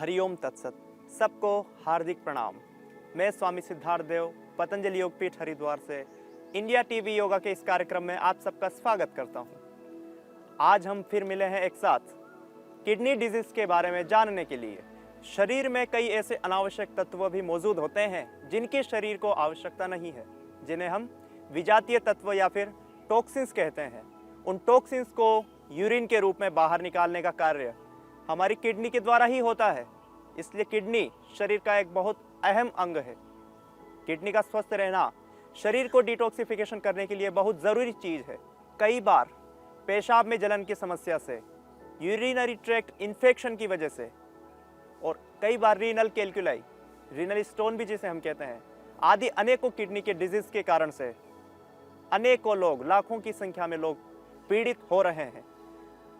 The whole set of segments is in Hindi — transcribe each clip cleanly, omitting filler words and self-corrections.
हरिओम तत्सत। सबको हार्दिक प्रणाम। मैं स्वामी सिद्धार्थ देव पतंजलि योगपीठ हरिद्वार से इंडिया टीवी योगा के इस कार्यक्रम में आप सबका स्वागत करता हूं। आज हम फिर मिले हैं एक साथ किडनी डिजीज के बारे में जानने के लिए। शरीर में कई ऐसे अनावश्यक तत्व भी मौजूद होते हैं जिनकी शरीर को आवश्यकता नहीं है, जिन्हें हम विजातीय तत्व या फिर टॉक्सिन्स कहते हैं। उन टॉक्सिन्स को यूरिन के रूप में बाहर निकालने का कार्य हमारी किडनी के द्वारा ही होता है। इसलिए किडनी शरीर का एक बहुत अहम अंग है। किडनी का स्वस्थ रहना शरीर को डिटॉक्सिफिकेशन करने के लिए बहुत ज़रूरी चीज़ है। कई बार पेशाब में जलन की समस्या से, यूरिनरी ट्रैक्ट इन्फेक्शन की वजह से और कई बार रीनल कैल्कुलाई, रीनल स्टोन भी जिसे हम कहते हैं, आदि अनेकों किडनी के डिजीज़ के कारण से अनेकों लोग, लाखों की संख्या में लोग पीड़ित हो रहे हैं।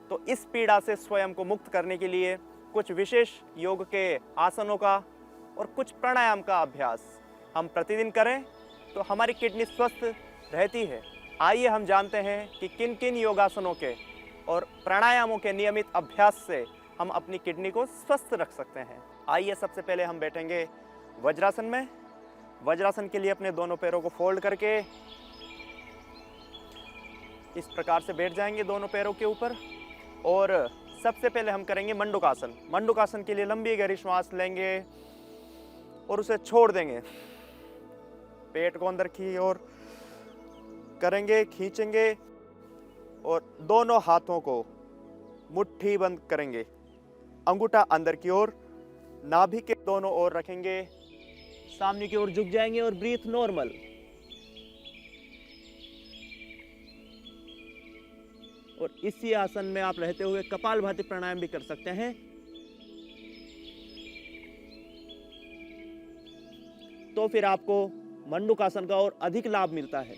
तो इस पीड़ा से स्वयं को मुक्त करने के लिए कुछ विशेष योग के आसनों का और कुछ प्राणायाम का अभ्यास हम प्रतिदिन करें तो हमारी किडनी स्वस्थ रहती है। आइए हम जानते हैं कि किन किन योगासनों के और प्राणायामों के नियमित अभ्यास से हम अपनी किडनी को स्वस्थ रख सकते हैं। आइए सबसे पहले हम बैठेंगे वज्रासन में। वज्रासन के लिए अपने दोनों पैरों को फोल्ड करके इस प्रकार से बैठ जाएंगे दोनों पैरों के ऊपर। और सबसे पहले हम करेंगे मंडूकासन। मंडूकासन के लिए लंबी गहरी श्वास लेंगे और उसे छोड़ देंगे। पेट को अंदर की ओर करेंगे, खींचेंगे और दोनों हाथों को मुट्ठी बंद करेंगे। अंगूठा अंदर की ओर, नाभि के दोनों ओर रखेंगे, सामने की ओर झुक जाएंगे और ब्रीथ नॉर्मल। और इसी आसन में आप रहते हुए कपालभाति प्राणायाम भी कर सकते हैं। तो फिर आपको मंडूकासन का और अधिक लाभ मिलता है।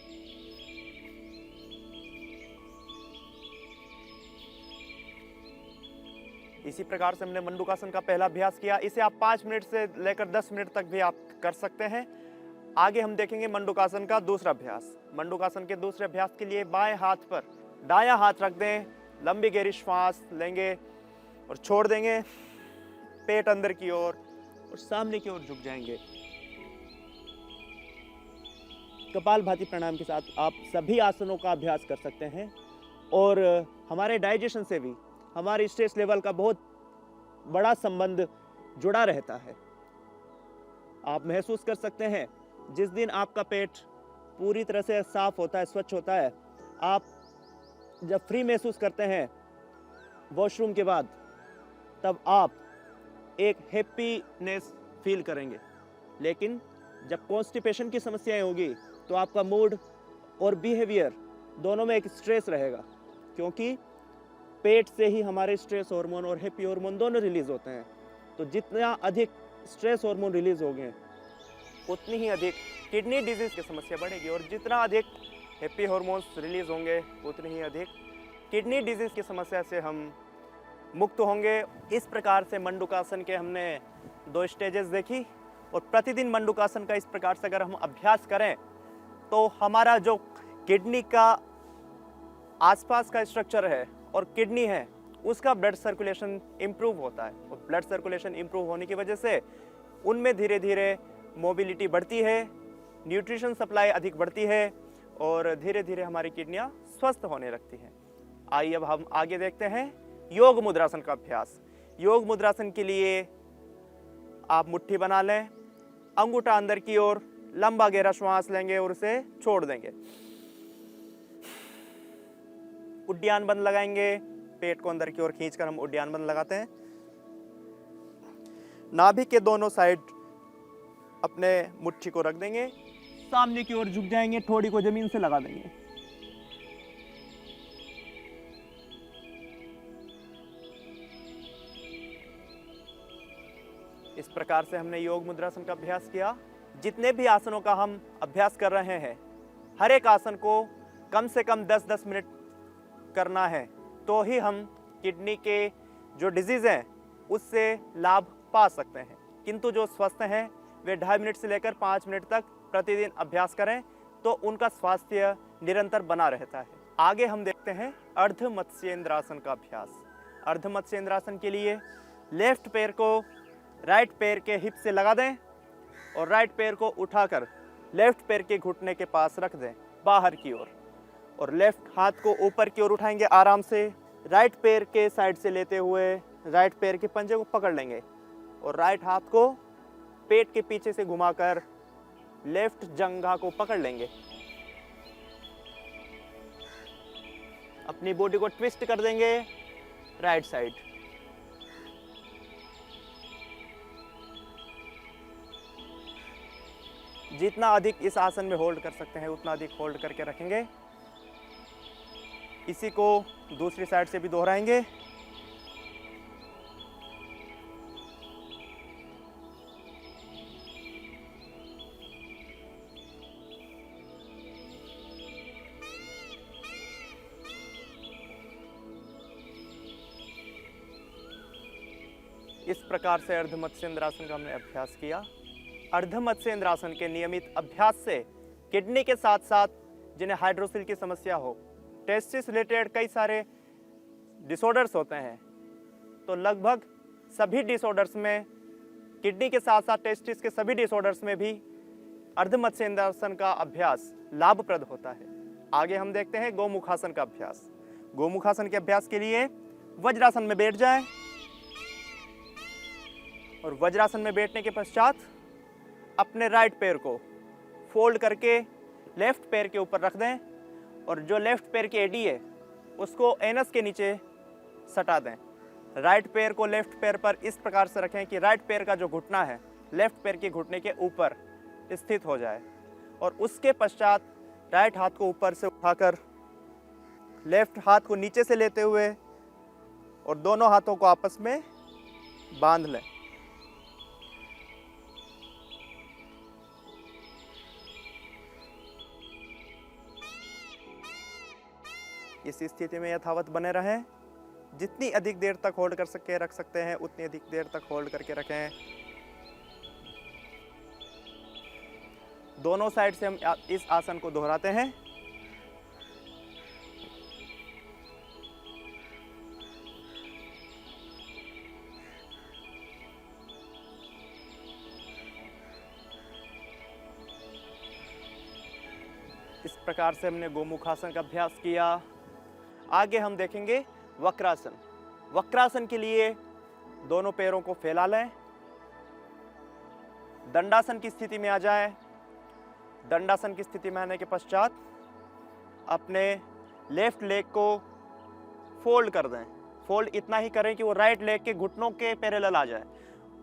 इसी प्रकार से हमने मंडूकासन का पहला अभ्यास किया। इसे आप 5 मिनट से लेकर 10 मिनट तक भी आप कर सकते हैं। आगे हम देखेंगे मंडूकासन का दूसरा अभ्यास। मंडूकासन के दूसरे अभ्यास के लिए बाएं हाथ पर दायां हाथ रख दें, लंबी गहरी श्वास लेंगे और छोड़ देंगे। पेट अंदर की ओर और सामने की ओर झुक जाएंगे। कपालभाति प्राणायाम के साथ आप सभी आसनों का अभ्यास कर सकते हैं और हमारे डाइजेशन से भी हमारे स्ट्रेस लेवल का बहुत बड़ा संबंध जुड़ा रहता है। आप महसूस कर सकते हैं जिस दिन आपका पेट पूरी तरह से साफ होता है, स्वच्छ होता है, आप जब फ्री महसूस करते हैं वॉशरूम के बाद, तब आप एक हैप्पीनेस फील करेंगे। लेकिन जब कॉन्स्टिपेशन की समस्याएं होगी तो आपका मूड और बिहेवियर दोनों में एक स्ट्रेस रहेगा, क्योंकि पेट से ही हमारे स्ट्रेस हार्मोन और हैप्पी हार्मोन दोनों रिलीज होते हैं। तो जितना अधिक स्ट्रेस हार्मोन रिलीज होंगे उतनी ही अधिक किडनी डिजीज की समस्या बढ़ेगी, और जितना अधिक हैप्पी हार्मोन्स रिलीज होंगे उतनी ही अधिक किडनी डिजीज की समस्या से हम मुक्त होंगे। इस प्रकार से मंडूकासन के हमने 2 स्टेजेस देखी, और प्रतिदिन मंडूकासन का इस प्रकार से अगर हम अभ्यास करें तो हमारा जो किडनी का आसपास का स्ट्रक्चर है और किडनी है उसका ब्लड सर्कुलेशन इम्प्रूव होता है, और ब्लड सर्कुलेशन इम्प्रूव होने की वजह से उनमें धीरे धीरे मोबिलिटी बढ़ती है, न्यूट्रिशन सप्लाई अधिक बढ़ती है और धीरे धीरे हमारी किडनियां स्वस्थ होने लगती हैं। आइए अब हम आगे देखते हैं योग मुद्रासन का अभ्यास। योग मुद्रासन के लिए आप मुट्ठी बना लें, अंगूठा अंदर की ओर, लंबा गहरा श्वास लेंगे और उसे छोड़ देंगे। उड्डयन बंद लगाएंगे, पेट को अंदर की ओर खींचकर हम उड्डयन बंद लगाते हैं। नाभि के दोनों साइड अपने मुट्ठी को रख देंगे, सामने की ओर झुक जाएंगे, ठोड़ी को जमीन से लगा देंगे। इस प्रकार से हमने योग मुद्रासन का अभ्यास किया। जितने भी आसनों का हम अभ्यास कर रहे हैं, हर एक आसन को कम से कम 10-10 मिनट करना है, तो ही हम किडनी के जो डिजीज हैं उससे लाभ पा सकते हैं। किंतु जो स्वस्थ हैं वे 2.5 मिनट से लेकर 5 मिनट तक प्रतिदिन अभ्यास करें तो उनका स्वास्थ्य निरंतर बना रहता है। आगे हम देखते हैं अर्ध मत्स्येंद्रासन का अभ्यास। अर्ध मत्स्येंद्रासन के लिए लेफ्ट पैर को राइट पैर के हिप से लगा दें और राइट पैर को उठाकर लेफ्ट पैर के घुटने के पास रख दें बाहर की ओर, और लेफ्ट हाथ को ऊपर की ओर उठाएंगे आराम से। राइट पैर के साइड से लेते हुए राइट पैर के पंजे को पकड़ लेंगे और राइट हाथ को पेट के पीछे से घुमाकर लेफ्ट जंघा को पकड़ लेंगे। अपनी बॉडी को ट्विस्ट कर देंगे राइट साइड। जितना अधिक इस आसन में होल्ड कर सकते हैं उतना अधिक होल्ड करके रखेंगे। इसी को दूसरी साइड से भी दोहराएंगे। इस प्रकार से अर्ध मत्स्येंद्रासन का हमने अभ्यास किया। अर्ध मत्स्येंद्रासन के नियमित अभ्यास से किडनी के साथ साथ जिन्हें हाइड्रोसिल की समस्या हो, टेस्टिस रिलेटेड कई सारे डिसऑर्डर्स होते हैं, तो लगभग सभी डिसऑर्डर्स में, किडनी के साथ साथ टेस्टिस के सभी डिसऑर्डर्स में भी अर्ध मत्स्येंद्रासन का अभ्यास लाभप्रद होता है। आगे हम देखते हैं गोमुखासन का अभ्यास। गोमुखासन के अभ्यास के लिए वज्रासन में बैठ जाएं और वज्रासन में बैठने के पश्चात अपने राइट पैर को फोल्ड करके लेफ्ट पैर के ऊपर रख दें और जो लेफ्ट पैर की एडी है उसको एनस के नीचे सटा दें। राइट पैर को लेफ्ट पैर पर इस प्रकार से रखें कि राइट पैर का जो घुटना है लेफ्ट पैर के घुटने के ऊपर स्थित हो जाए, और उसके पश्चात राइट हाथ को ऊपर से उठाकर लेफ्ट हाथ को नीचे से लेते हुए और दोनों हाथों को आपस में बांध लें। इस स्थिति में यथावत बने रहें। जितनी अधिक देर तक होल्ड कर सके रख सकते हैं उतनी अधिक देर तक होल्ड करके रखें। दोनों साइड से हम इस आसन को दोहराते हैं। इस प्रकार से हमने गोमुखासन का अभ्यास किया। आगे हम देखेंगे वक्रासन। वक्रासन के लिए दोनों पैरों को फैला लें, दंडासन की स्थिति में आ जाएं। दंडासन की स्थिति में आने के पश्चात अपने लेफ्ट लेग को फोल्ड कर दें। फोल्ड इतना ही करें कि वो राइट लेग के घुटनों के पैरेलल आ जाए।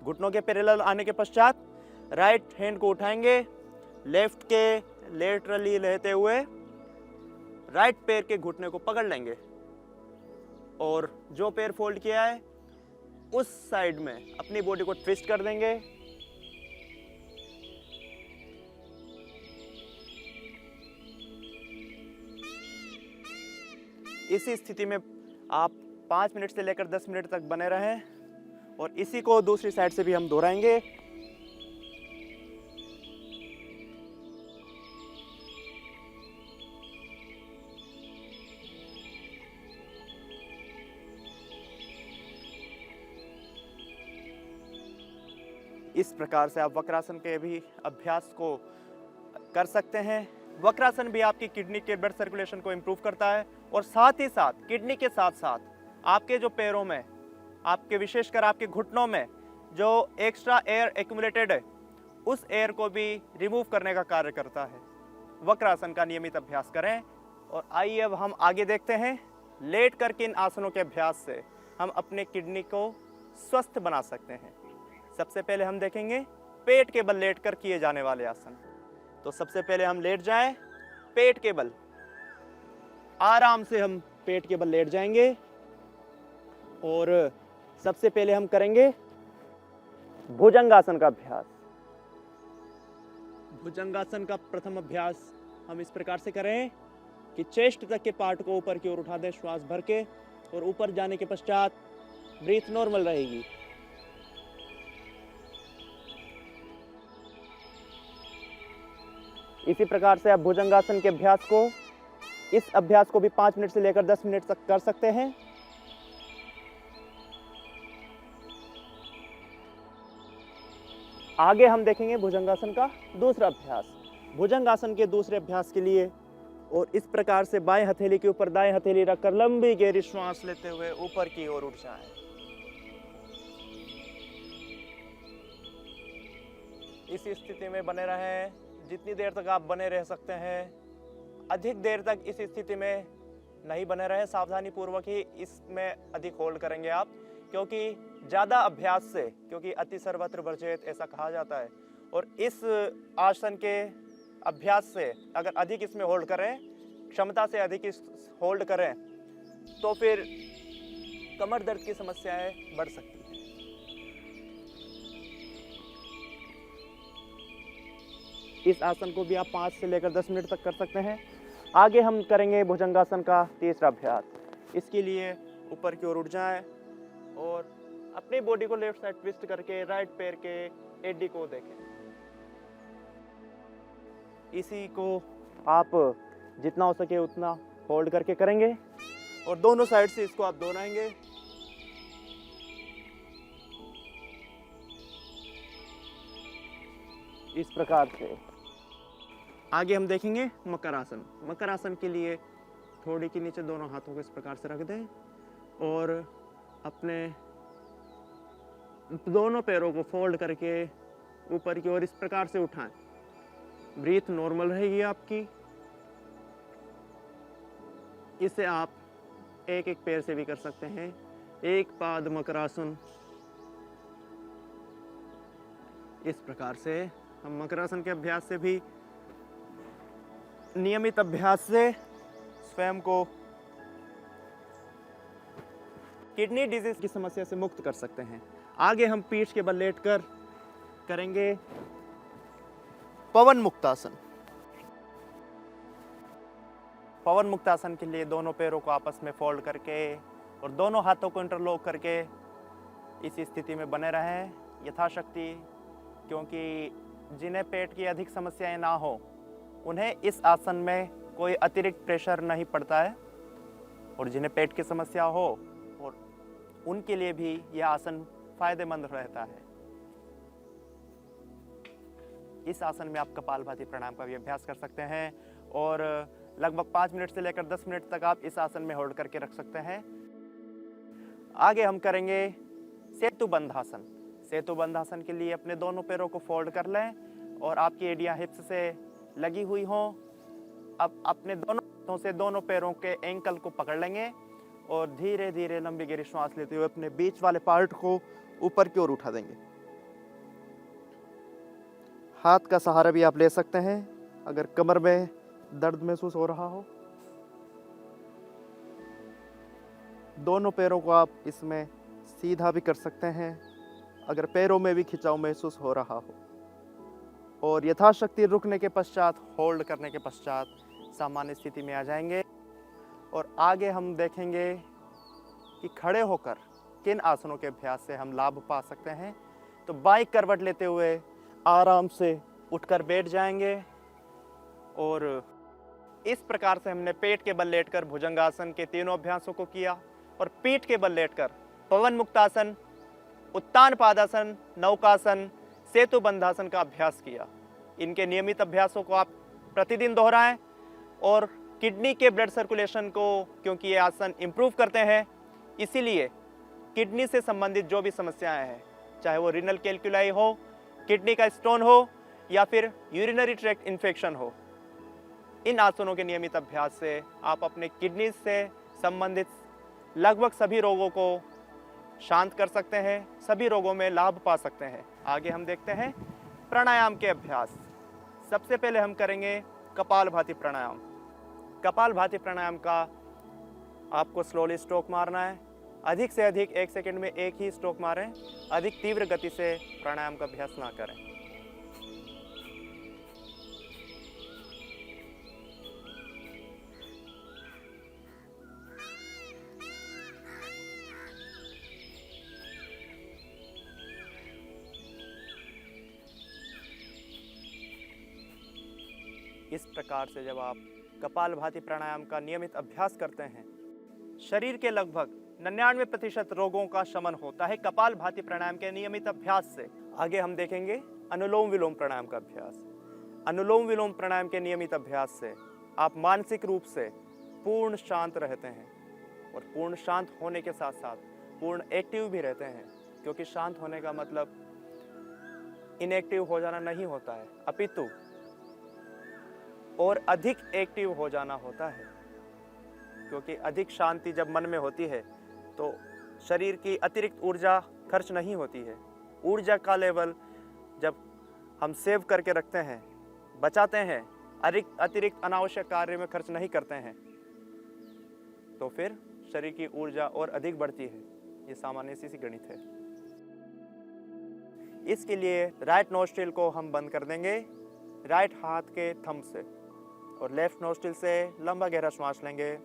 घुटनों के पैरेलल आने के पश्चात राइट हैंड को उठाएंगे, लेफ्ट के लेटरली लेते हुए राइट पैर के घुटने को पकड़ लेंगे और जो पैर फोल्ड किया है उस साइड में अपनी बॉडी को ट्विस्ट कर देंगे। इसी स्थिति में आप 5 मिनट से लेकर 10 मिनट तक बने रहें और इसी को दूसरी साइड से भी हम दोहराएंगे। इस प्रकार से आप वक्रासन के भी अभ्यास को कर सकते हैं। वक्रासन भी आपकी किडनी के ब्लड सर्कुलेशन को इम्प्रूव करता है और साथ ही साथ किडनी के साथ साथ आपके जो पैरों में, आपके विशेषकर आपके घुटनों में जो एक्स्ट्रा एयर एक्यूमुलेटेड है उस एयर को भी रिमूव करने का कार्य करता है। वक्रासन का नियमित अभ्यास करें। और आइए अब हम आगे देखते हैं लेट कर किन आसनों के अभ्यास से हम अपने किडनी को स्वस्थ बना सकते हैं। सबसे पहले हम देखेंगे पेट के बल लेट कर किए जाने वाले आसन। तो सबसे पहले हम लेट जाएं, पेट के बल। आराम से हम पेट के बल लेट जाएंगे और सबसे पहले हम करेंगे भुजंगासन का अभ्यास। भुजंगासन का प्रथम अभ्यास हम इस प्रकार से करें कि चेस्ट तक के पार्ट को ऊपर की ओर उठा दें श्वास भर के, और ऊपर जाने के पश्चात ब्रीथ नॉर्मल रहेगी। इसी प्रकार से आप भुजंगासन के अभ्यास को, इस अभ्यास को भी 5 मिनट से लेकर 10 मिनट तक कर सकते हैं। आगे हम देखेंगे भुजंगासन का दूसरा अभ्यास। भुजंगासन के दूसरे अभ्यास के लिए और इस प्रकार से बाएं हथेली के ऊपर दाएं हथेली रखकर लंबी गहरी श्वास लेते हुए ऊपर की ओर उठ जाएं। इस स्थिति में बने रहें। जितनी देर तक आप बने रह सकते हैं, अधिक देर तक इस स्थिति में नहीं बने रहे। सावधानी पूर्वक ही इसमें अधिक होल्ड करेंगे आप, क्योंकि ज़्यादा अभ्यास से, क्योंकि अति सर्वत्र वर्जेत ऐसा कहा जाता है, और इस आसन के अभ्यास से अगर अधिक इसमें होल्ड करें, क्षमता से अधिक इस होल्ड करें, तो फिर कमर दर्द की समस्याएं बढ़ सकती हैं। इस आसन को भी आप 5 से लेकर 10 मिनट तक कर सकते हैं। आगे हम करेंगे भुजंगासन का तीसरा अभ्यास। इसके लिए ऊपर की ओर उठ जाएं और अपनी बॉडी को लेफ्ट साइड ट्विस्ट करके राइट पैर के एडी को देखें। इसी को आप जितना हो सके उतना होल्ड करके करेंगे और दोनों साइड से इसको आप दोहराएंगे। इस प्रकार से आगे हम देखेंगे मकर आसन। मकर आसन के लिए थोड़ी के नीचे दोनों हाथों को इस प्रकार से रख दें और अपने दोनों पैरों को फोल्ड करके ऊपर की ओर इस प्रकार से उठाएं। ब्रीथ नॉर्मल रहेगी आपकी। इसे आप एक एक पैर से भी कर सकते हैं। एक पाद मकरासन। इस प्रकार से हम मकरासन के अभ्यास से भी, नियमित अभ्यास से स्वयं को किडनी डिजीज की समस्या से मुक्त कर सकते हैं। आगे हम पीठ के बल लेटकर करेंगे पवन मुक्तासन। पवन मुक्तासन के लिए दोनों पैरों को आपस में फोल्ड करके और दोनों हाथों को इंटरलॉक करके इस स्थिति में बने रहें यथाशक्ति, क्योंकि जिन्हें पेट की अधिक समस्याएं ना हो उन्हें इस आसन में कोई अतिरिक्त प्रेशर नहीं पड़ता है, और जिन्हें पेट की समस्या हो और उनके लिए भी यह आसन फायदेमंद रहता है। इस आसन में आप कपालभाति प्राणायाम का भी अभ्यास कर सकते हैं और लगभग 5 मिनट से लेकर 10 मिनट तक आप इस आसन में होल्ड करके रख सकते हैं। आगे हम करेंगे सेतु बंधासन। सेतु बंधासन के लिए अपने दोनों पैरों को फोल्ड कर लें और आपकी एडियां हिप्स से लगी हुई हों। अब अपने दोनों हाथों से दोनों पैरों के एंकल को पकड़ लेंगे और धीरे धीरे लंबी गहरी श्वास लेते हुए अपने बीच वाले पार्ट को ऊपर की ओर उठा देंगे। हाथ का सहारा भी आप ले सकते हैं अगर कमर में दर्द महसूस हो रहा हो। दोनों पैरों को आप इसमें सीधा भी कर सकते हैं अगर पैरों में भी खिंचाव महसूस हो रहा हो, और यथाशक्ति रुकने के पश्चात, होल्ड करने के पश्चात सामान्य स्थिति में आ जाएंगे। और आगे हम देखेंगे कि खड़े होकर किन आसनों के अभ्यास से हम लाभ पा सकते हैं। तो बाएं करवट लेते हुए आराम से उठकर बैठ जाएंगे और इस प्रकार से हमने पेट के बल लेटकर भुजंगासन के तीनों अभ्यासों को किया और पीठ के बल लेटकर पवन मुक्तासन, उत्तान पादासन, नौकासन, सेतु बंधासन का अभ्यास किया। इनके नियमित अभ्यासों को आप प्रतिदिन दोहराएं और किडनी के ब्लड सर्कुलेशन को, क्योंकि ये आसन इम्प्रूव करते हैं, इसीलिए किडनी से संबंधित जो भी समस्याएं हैं, चाहे वो रीनल कैल्कुलाई हो, किडनी का स्टोन हो या फिर यूरिनरी ट्रैक्ट इन्फेक्शन हो, इन आसनों के नियमित अभ्यास से आप अपने किडनी से संबंधित लगभग सभी रोगों को शांत कर सकते हैं, सभी रोगों में लाभ पा सकते हैं। आगे हम देखते हैं प्राणायाम के अभ्यास। सबसे पहले हम करेंगे कपालभाति प्राणायाम। कपालभाति प्राणायाम का आपको स्लोली स्ट्रोक मारना है। अधिक से अधिक 1 सेकंड में एक ही स्ट्रोक मारें। अधिक तीव्र गति से प्राणायाम का अभ्यास ना करें। इस प्रकार से जब आप कपालभाति प्राणायाम का नियमित अभ्यास करते हैं, शरीर के लगभग 99% रोगों का शमन होता है कपालभाति प्राणायाम के नियमित अभ्यास से। आगे हम देखेंगे अनुलोम विलोम प्राणायाम का अभ्यास। अनुलोम विलोम प्राणायाम के नियमित अभ्यास से आप मानसिक रूप से पूर्ण शांत रहते हैं और पूर्ण शांत होने के साथ साथ पूर्ण एक्टिव भी रहते हैं, क्योंकि शांत होने का मतलब इनएक्टिव हो जाना नहीं होता है, अपितु और अधिक एक्टिव हो जाना होता है। क्योंकि अधिक शांति जब मन में होती है तो शरीर की अतिरिक्त ऊर्जा खर्च नहीं होती है। ऊर्जा का लेवल जब हम सेव करके रखते हैं, बचाते हैं, अतिरिक्त अनावश्यक कार्य में खर्च नहीं करते हैं, तो फिर शरीर की ऊर्जा और अधिक बढ़ती है। ये सामान्य सी गणित है। इसके लिए राइट नोस्ट्रिल को हम बंद कर देंगे राइट हाथ के थंब से और लेफ्ट नोस्ट्रिल से लंबा गहरा श्वास लेंगे।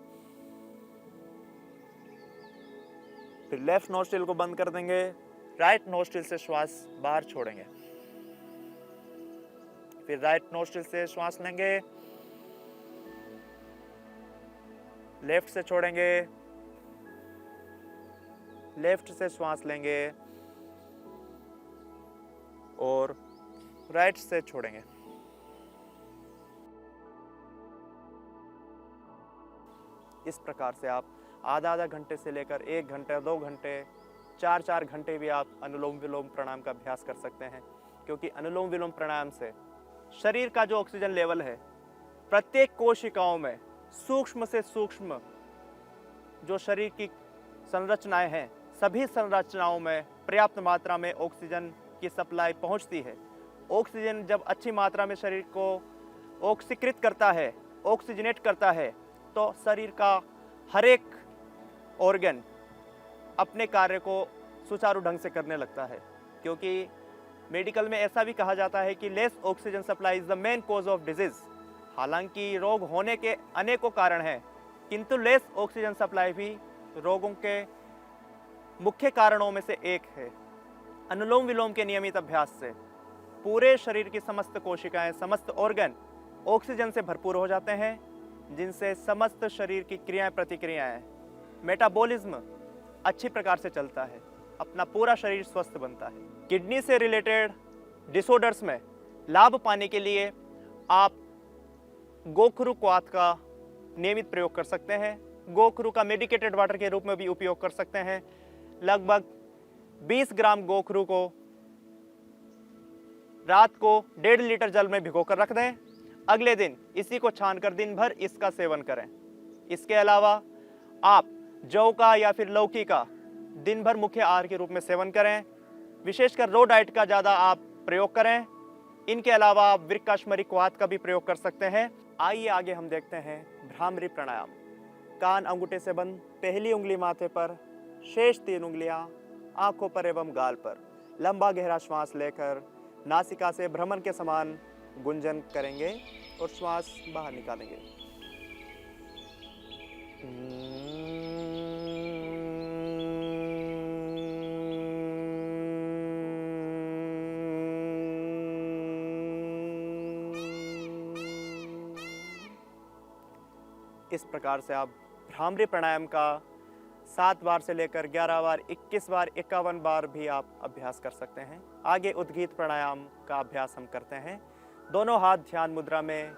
फिर लेफ्ट नोस्ट्रिल को बंद कर देंगे, राइट नोस्ट्रिल से श्वास बाहर छोड़ेंगे। फिर राइट नोस्ट्रिल से श्वास लेंगे, लेफ्ट से छोड़ेंगे, लेफ्ट से श्वास लेंगे और राइट से छोड़ेंगे। इस प्रकार से आप आधा घंटे से लेकर 1 घंटे, 2 घंटे, 4 घंटे भी आप अनुलोम विलोम प्राणायाम का अभ्यास कर सकते हैं। क्योंकि अनुलोम विलोम प्राणायाम से शरीर का जो ऑक्सीजन लेवल है, प्रत्येक कोशिकाओं में सूक्ष्म से सूक्ष्म जो शरीर की संरचनाएं हैं, सभी संरचनाओं में पर्याप्त मात्रा में ऑक्सीजन की सप्लाई पहुंचती है। ऑक्सीजन जब अच्छी मात्रा में शरीर को ऑक्सीकृत करता है, ऑक्सीजनेट करता है, तो शरीर का हर एक ऑर्गन अपने कार्य को सुचारू ढंग से करने लगता है। क्योंकि मेडिकल में ऐसा भी कहा जाता है कि less oxygen supply is the main cause of disease. हालांकि रोग होने के अनेकों कारण हैं, किंतु लेस ऑक्सीजन सप्लाई भी रोगों के मुख्य कारणों में से एक है। अनुलोम विलोम के नियमित अभ्यास से पूरे शरीर की समस्त कोशिकाएं, समस्त ऑर्गन ऑक्सीजन से भरपूर हो जाते हैं, जिनसे समस्त शरीर की क्रियाएं, प्रतिक्रियाएं, मेटाबॉलिज्म अच्छी प्रकार से चलता है, अपना पूरा शरीर स्वस्थ बनता है। किडनी से रिलेटेड डिसऑर्डर्स में लाभ पाने के लिए आप गोखरू क्वाथ का नियमित प्रयोग कर सकते हैं। गोखरू का मेडिकेटेड वाटर के रूप में भी उपयोग कर सकते हैं। लगभग 20 ग्राम गोखरू को रात को 1.5 लीटर जल में भिगोकर रख दें। अगले दिन इसी को छानकर दिन भर इसका सेवन करें। इसके अलावा आप जौ का या फिर लौकी का दिन भर मुख्य आहार के रूप में सेवन करें। विशेषकर रो डाइट का ज़्यादा आप प्रयोग करें। इनके अलावा आप वृक्काश्मरी क्वाथ का भी प्रयोग कर सकते हैं। आइए आगे हम देखते हैं भ्रामरी प्राणायाम। कान अंगूठे से बंद, पहली उंगली माथे पर, शेष 3 उंगलियां आंखों पर एवं गाल पर। लंबा गहरा श्वास लेकर नासिका से भ्रमण के समान गुंजन करेंगे और श्वास बाहर निकालेंगे। इस प्रकार से आप भ्रामरी प्राणायाम का 7 बार से लेकर 11 बार, 21 बार, 51 बार भी आप अभ्यास कर सकते हैं। आगे उद्गीत प्राणायाम का अभ्यास हम करते हैं। दोनों हाथ ध्यान मुद्रा में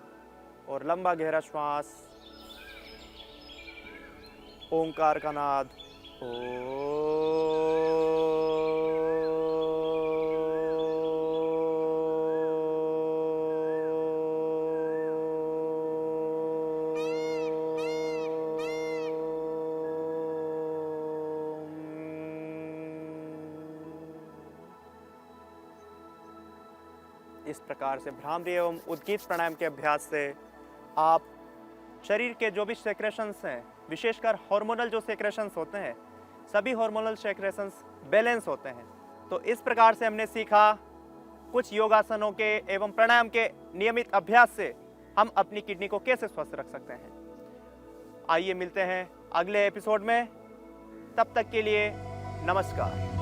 और लंबा गहरा श्वास, ओंकार का नाद, इस प्रकार से भ्रामरी एवं उद्गीत प्राणायाम के अभ्यास से आप शरीर के जो भी सेक्रेशंस हैं, विशेषकर हार्मोनल जो सेक्रेशंस होते हैं, सभी हार्मोनल सेक्रेशंस बैलेंस होते हैं। तो इस प्रकार से हमने सीखा कुछ योगासनों के एवं प्राणायाम के नियमित अभ्यास से हम अपनी किडनी को कैसे स्वस्थ रख सकते हैं। आइए मिलते हैं अगले एपिसोड में। तब तक के लिए नमस्कार।